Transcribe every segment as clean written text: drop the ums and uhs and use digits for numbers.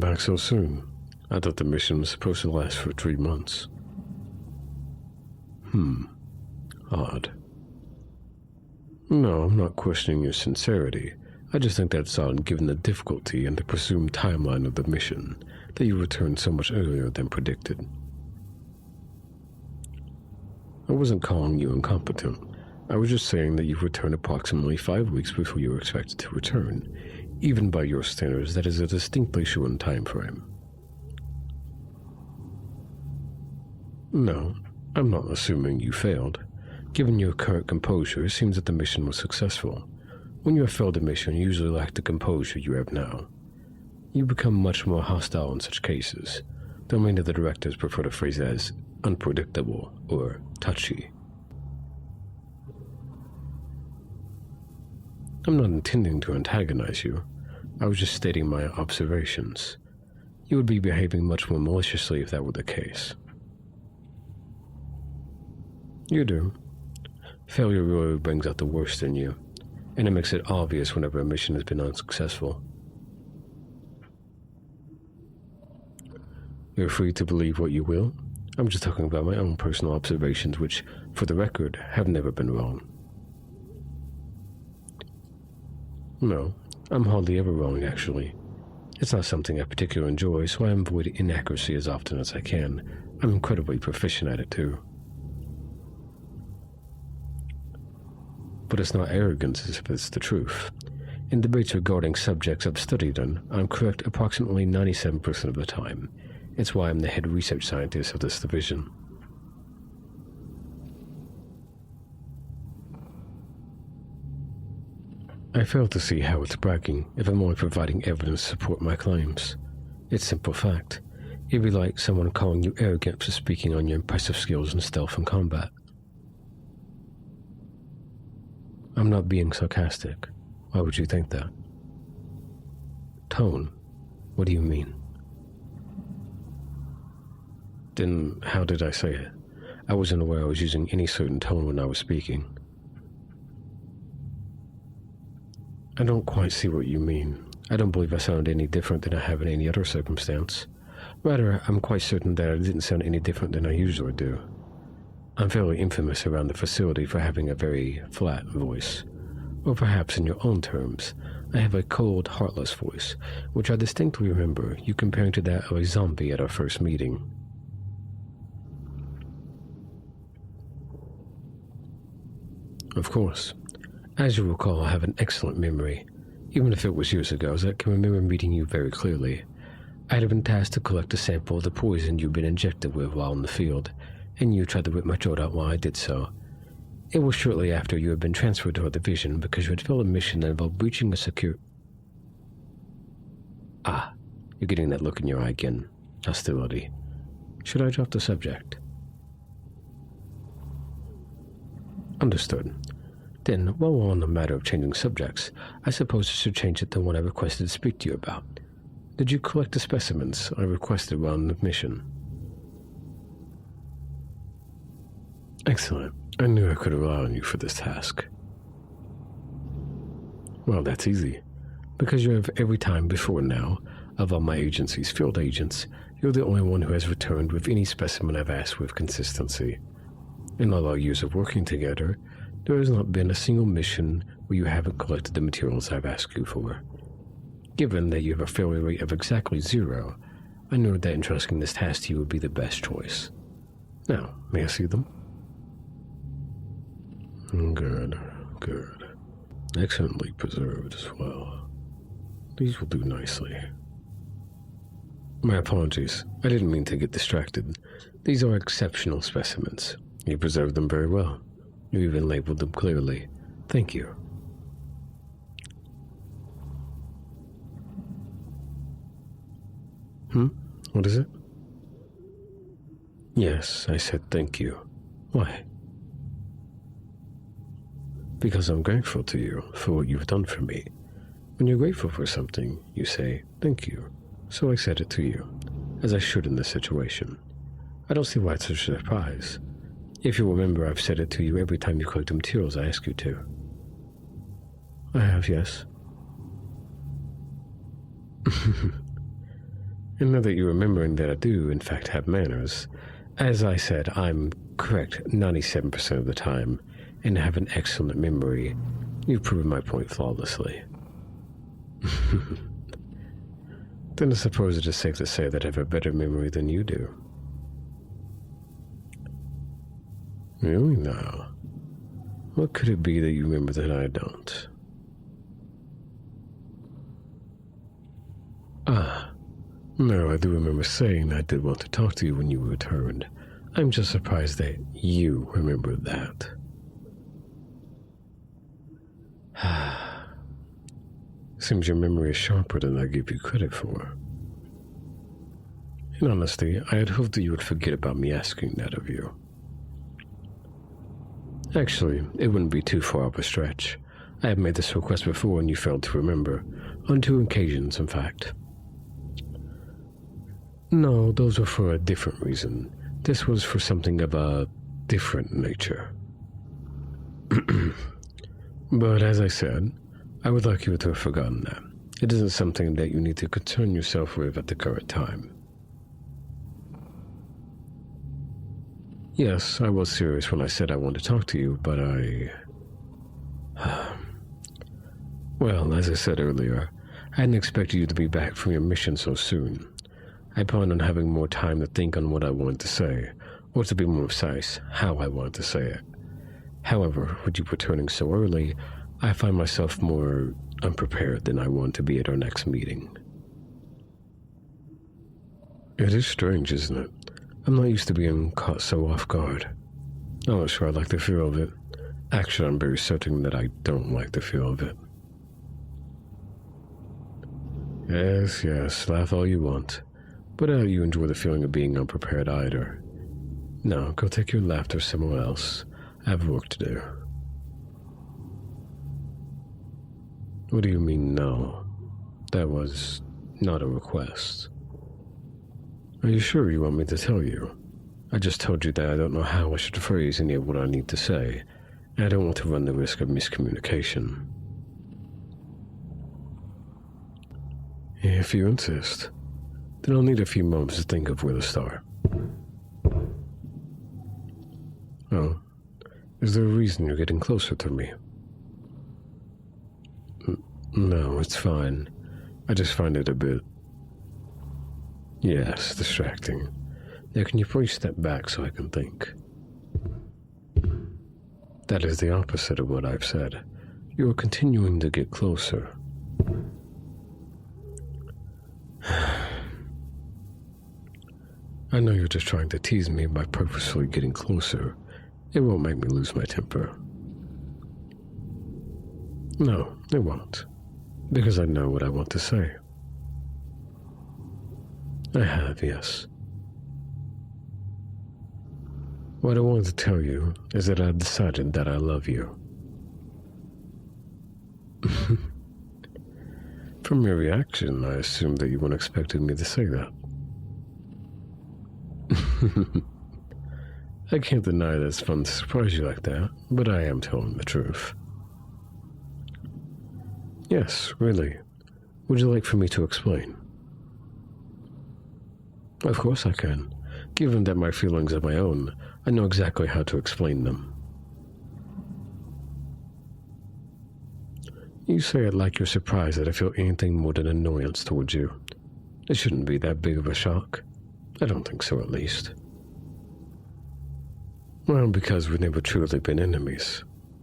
back so soon? I thought the mission was supposed to last for 3 months. Odd. No, I'm not questioning your sincerity. I just think that's odd given the difficulty and the presumed timeline of the mission, that you returned so much earlier than predicted. I wasn't calling you incompetent. I was just saying that you've returned approximately 5 weeks before you were expected to return. Even by your standards, that is a distinctly shortened time frame. No, I'm not assuming you failed. Given your current composure, it seems that the mission was successful. When you have failed a mission, you usually lack the composure you have now. You become much more hostile in such cases, though many of the directors prefer to phrase it as unpredictable or touchy. I'm not intending to antagonize you. I was just stating my observations. You would be behaving much more maliciously if that were the case. You do. Failure really brings out the worst in you, and it makes it obvious whenever a mission has been unsuccessful. You're free to believe what you will. I'm just talking about my own personal observations, which, for the record, have never been wrong. No, I'm hardly ever wrong, actually. It's not something I particularly enjoy, so I avoid inaccuracy as often as I can. I'm incredibly proficient at it, too. But it's not arrogance if it's the truth. In debates regarding subjects I've studied on, I'm correct approximately 97% of the time. It's why I'm the head research scientist of this division. I fail to see how it's bragging if I'm only providing evidence to support my claims. It's simple fact. It'd be like someone calling you arrogant for speaking on your impressive skills in stealth and combat. I'm not being sarcastic. Why would you think that? Tone? What do you mean? Then how did I say it? I wasn't aware I was using any certain tone when I was speaking. I don't quite see what you mean. I don't believe I sounded any different than I have in any other circumstance. Rather, I'm quite certain that I didn't sound any different than I usually do. I'm fairly infamous around the facility for having a very flat voice. Or perhaps in your own terms, I have a cold, heartless voice, which I distinctly remember you comparing to that of a zombie at our first meeting. Of course. As you recall, I have an excellent memory. Even if it was years ago, I can remember meeting you very clearly. I had been tasked to collect a sample of the poison you'd been injected with while in the field, and you tried to rip my throat out while I did so. It was shortly after you had been transferred to our division because you had failed a mission that involved breaching a secure... Ah, you're getting that look in your eye again. Hostility. Should I drop the subject? Understood. Then, while we're on the matter of changing subjects, I suppose I should change it to one I requested to speak to you about. Did you collect the specimens I requested while on the mission? Excellent. I knew I could rely on you for this task. Well, that's easy. Because you have every time before now, of all my agency's field agents, you're the only one who has returned with any specimen I've asked with consistency. In all our years of working together, there has not been a single mission where you haven't collected the materials I've asked you for. Given that you have a failure rate of exactly 0, I knew that entrusting this task to you would be the best choice. Now, may I see them? Good, good. Excellently preserved as well. These will do nicely. My apologies. I didn't mean to get distracted. These are exceptional specimens. You preserved them very well. You even labeled them clearly. Thank you. What is it? Yes, I said thank you. Why? Because I'm grateful to you for what you've done for me. When you're grateful for something, you say thank you. So I said it to you, as I should in this situation. I don't see why it's such a surprise. If you remember, I've said it to you every time you collect the materials I ask you to. I have, yes. And now that you're remembering that I do, in fact, have manners, as I said, I'm correct 97% of the time, and have an excellent memory. You've proven my point flawlessly. Then I suppose it is safe to say that I have a better memory than you do. Really now? What could it be that you remember that I don't? No, I do remember saying I did want to talk to you when you returned. I'm just surprised that you remembered that. Seems your memory is sharper than I give you credit for. In honesty, I had hoped that you would forget about me asking that of you. Actually, it wouldn't be too far up a stretch. I have made this request before and you failed to remember. On 2 occasions, in fact. No, those were for a different reason. This was for something of a different nature. But as I said, I would like you to have forgotten that. It isn't something that you need to concern yourself with at the current time. Yes, I was serious when I said I wanted to talk to you, but Well, as I said earlier, I hadn't expected you to be back from your mission so soon. I planned on having more time to think on what I wanted to say, or to be more precise, how I wanted to say it. However, with you returning so early, I find myself more unprepared than I want to be at our next meeting. It is strange, isn't it? I'm not used to being caught so off guard. I'm not sure I like the feel of it. Actually, I'm very certain that I don't like the feel of it. Yes, laugh all you want. But I doubt you enjoy the feeling of being unprepared either. Now, go take your laughter somewhere else. I have work to do. What do you mean, no? That was not a request. Are you sure you want me to tell you? I just told you that I don't know how I should phrase any of what I need to say, and I don't want to run the risk of miscommunication. If you insist, then I'll need a few moments to think of where to start. Oh, is there a reason you're getting closer to me? No, it's fine. I just find it a bit... Yes, distracting. Now can you please step back so I can think? That is the opposite of what I've said. You are continuing to get closer. I know you're just trying to tease me by purposefully getting closer. It won't make me lose my temper. No, it won't. Because I know what I want to say. I have, yes. What I wanted to tell you is that I've decided that I love you. From your reaction, I assumed that you weren't expecting me to say that. I can't deny that it's fun to surprise you like that, but I am telling the truth. Yes, really. Would you like for me to explain? Of course I can. Given that my feelings are my own, I know exactly how to explain them. You say it like you're surprised that I feel anything more than annoyance towards you. It shouldn't be that big of a shock. I don't think so, at least. Well, because we've never truly been enemies.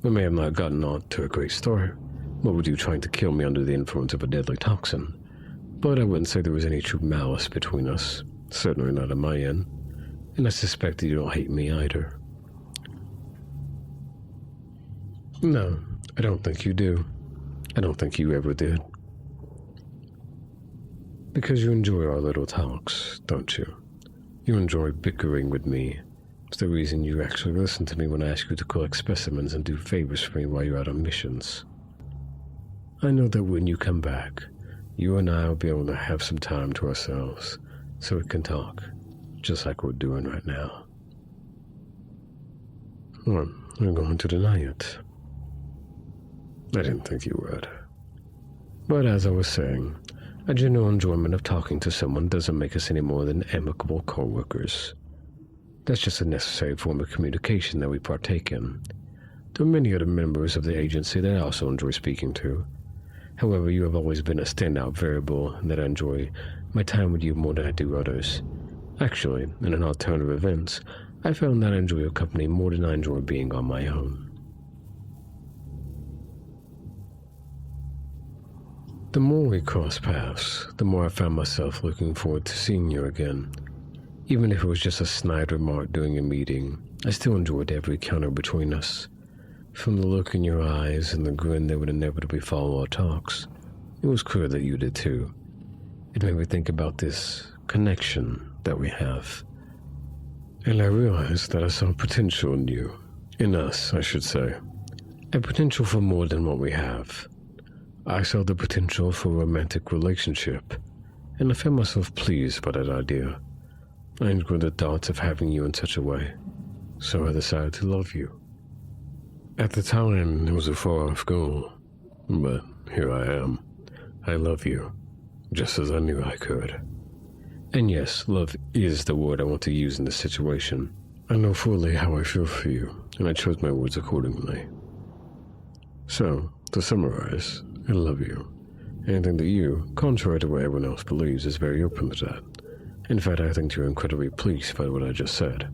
We may have not gotten on to a great start, what with you trying to kill me under the influence of a deadly toxin. But I wouldn't say there was any true malice between us, certainly not on my end, and I suspect that you don't hate me either. No, I don't think you do. I don't think you ever did. Because you enjoy our little talks, don't you? You enjoy bickering with me. It's the reason you actually listen to me when I ask you to collect specimens and do favors for me while you're out on missions. I know that when you come back, you and I will be able to have some time to ourselves, so we can talk, just like we're doing right now. Well, I'm going to deny it. I didn't think you would. But as I was saying, A general enjoyment of talking to someone doesn't make us any more than amicable co-workers. That's just a necessary form of communication that we partake in. There are many other members of the agency that I also enjoy speaking to. However, you have always been a standout variable that I enjoy my time with you more than I do others. Actually, in an odd turn of events, I found that I enjoy your company more than I enjoy being on my own. The more we crossed paths, the more I found myself looking forward to seeing you again. Even if it was just a snide remark during a meeting, I still enjoyed every encounter between us. From the look in your eyes and the grin that would inevitably follow our talks, it was clear that you did too. It made me think about this connection that we have. And I realized that I saw potential in you. In us, I should say. A potential for more than what we have. I saw the potential for a romantic relationship, and I found myself pleased by that idea. I enjoyed the thoughts of having you in such a way, so I decided to love you. At the time, it was a far-off goal, but here I am. I love you, just as I knew I could. And yes, love is the word I want to use in this situation. I know fully how I feel for you, and I chose my words accordingly. So, to summarize, I love you. Anything that you, contrary to what everyone else believes, is very open to that. In fact, I think you're incredibly pleased by what I just said.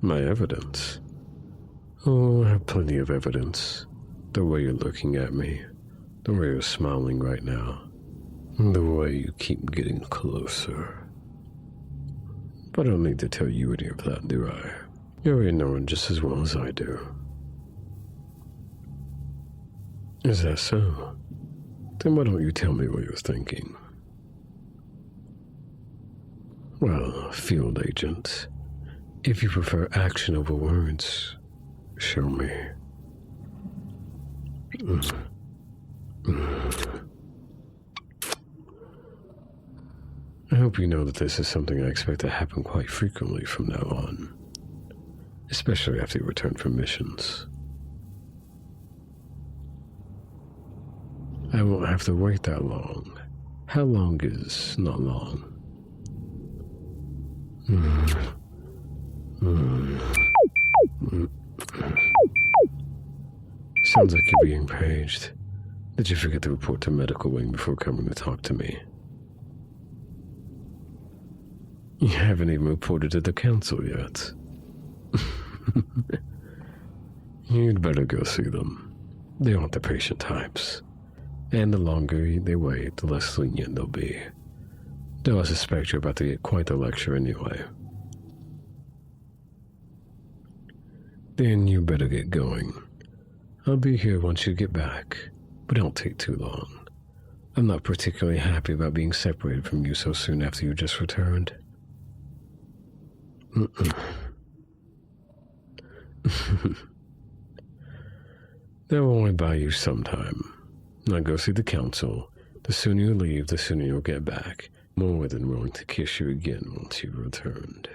My evidence? Oh, I have plenty of evidence. The way you're looking at me, the way you're smiling right now, the way you keep getting closer. But I don't need to tell you any of that, do I? You already know it just as well as I do. Is that so? Then why don't you tell me what you're thinking? Well, field agent, if you prefer action over words, show me. I hope you know that this is something I expect to happen quite frequently from now on, especially after you return from missions. I won't have to wait that long. How long is not long? Sounds like you're being paged. Did you forget to report to medical wing before coming to talk to me? You haven't even reported to the council yet. You'd better go see them. They aren't the patient types. And the longer they wait, the less lenient they'll be. Though I suspect you're about to get quite the lecture anyway. Then you better get going. I'll be here once you get back, but don't take too long. I'm not particularly happy about being separated from you so soon after you just returned. That will only buy you some time. Now go see the council. The sooner you leave, the sooner you'll get back. More than willing to kiss you again once you've returned.